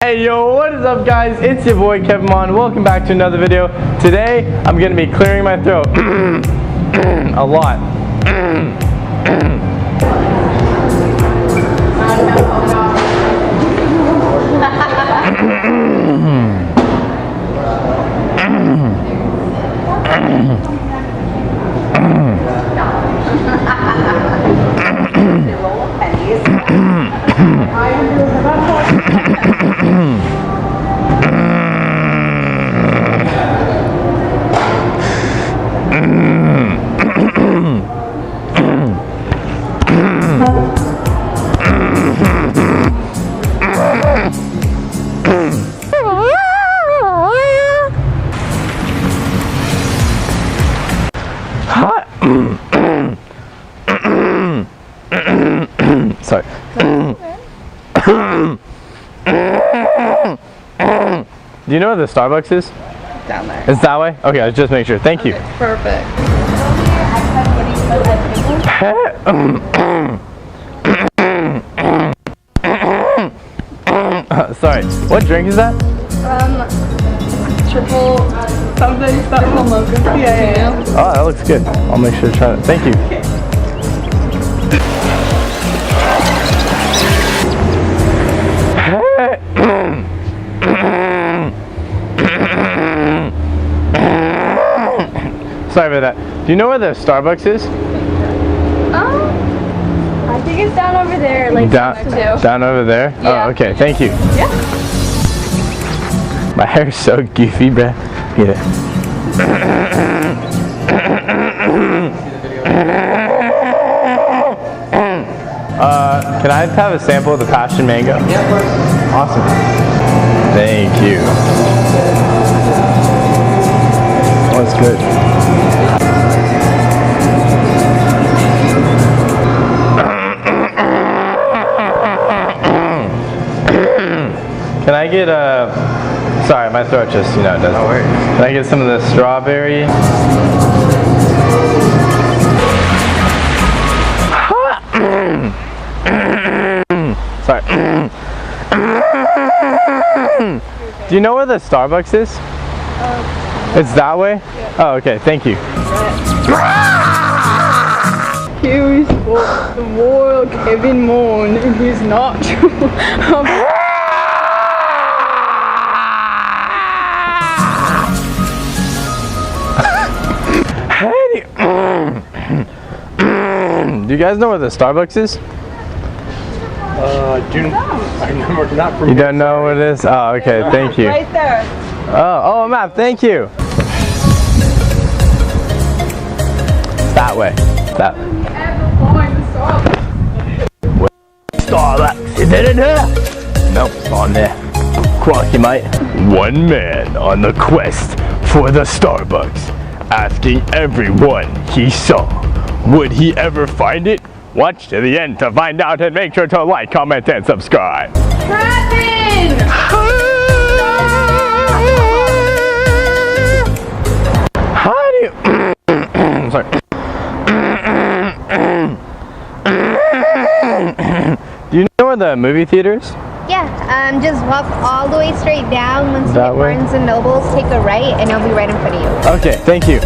Hey yo, what is up guys? It's your boy Kevin Maughan. Welcome back to another video. Today, I'm gonna be clearing my throat a lot. Sorry. Do you know where the Starbucks is? Down there. It's that way? Okay, let's just make sure. Thank you. Perfect. Sorry. What drink is that? Triple something mocha. Yeah. Oh, that looks good. I'll make sure to try it. Thank you. Sorry about that. Do you know where the Starbucks is? I think it's down over there, like down over there? Yeah. Oh, okay. Thank you. Yeah. My hair's so goofy, bruh. Get it. Can I have a sample of the passion mango? Yeah, of course. Awesome. Thank you. Oh, it's good. Can I get a... Sorry, my throat just, doesn't. No worries. Can I get some of the strawberry? Sorry. Do you know where the Starbucks is? It's that way? Yeah. Oh, okay. Thank you. Here is the royal Kevin Maughan in his nocturne. Do you guys know where the Starbucks is? I'm not from You don't know what it is? Oh, okay. Thank you. Right there. Oh, a map. Thank you. That way. That way. Starbucks. Is it in here? Nope, it's not in there. Crocky, mate. One man on the quest for the Starbucks, asking everyone he saw, would he ever find it? Watch to the end to find out, and make sure to like, comment, and subscribe. Kevin! How do you... Sorry. Do you know where the movie theater is? Yeah, just walk all the way straight down. Once you That hit way? Barnes and Nobles, take a right, and it'll be right in front of you. Okay, thank you.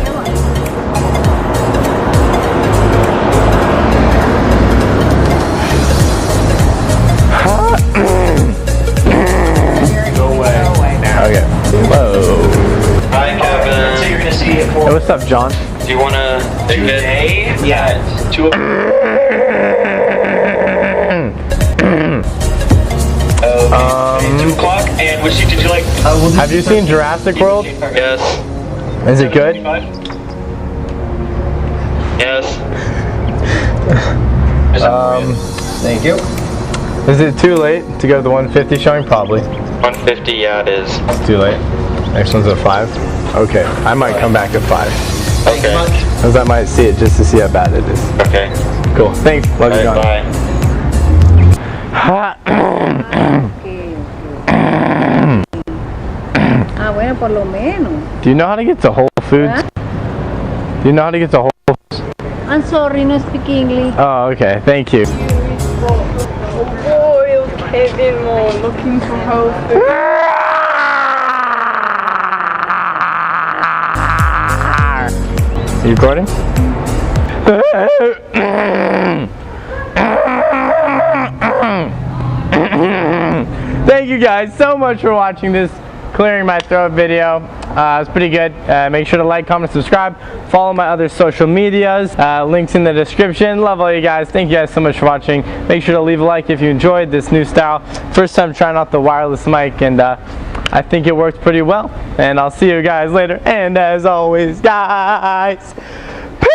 Go away. Okay. Whoa. Hi, Kevin. So you're gonna see it for Hey, what's up, John? Do you wanna take today? Yeah. 2 o'clock. Okay. 2 o'clock. And which seat did you like? Have you seen Jurassic World? Yes. Is it good? Yes. Thank you. Is it too late to go to the 150 showing? Probably. 150. Yeah, it is. It's too late. Next one's at 5. Okay, I might come back at 5. Okay. Because I might see it just to see how bad it is. Okay. Cool. Thanks. Love you, John. Bye. Bueno, por lo menos. Do you know how to get to Whole Foods? Huh? Do you know how to get to Whole Foods? I'm sorry, no speak English. Oh, okay. Thank you. Royal Kevin Maughan looking for health food. Are you recording? Thank you guys so much for watching this clearing my throat video. It's pretty good. Make sure to like, comment, subscribe. Follow my other social medias. Links in the description. Love all you guys. Thank you guys so much for watching. Make sure to leave a like if you enjoyed this new style. First time trying out the wireless mic, and I think it worked pretty well. And I'll see you guys later. And as always, guys, peace!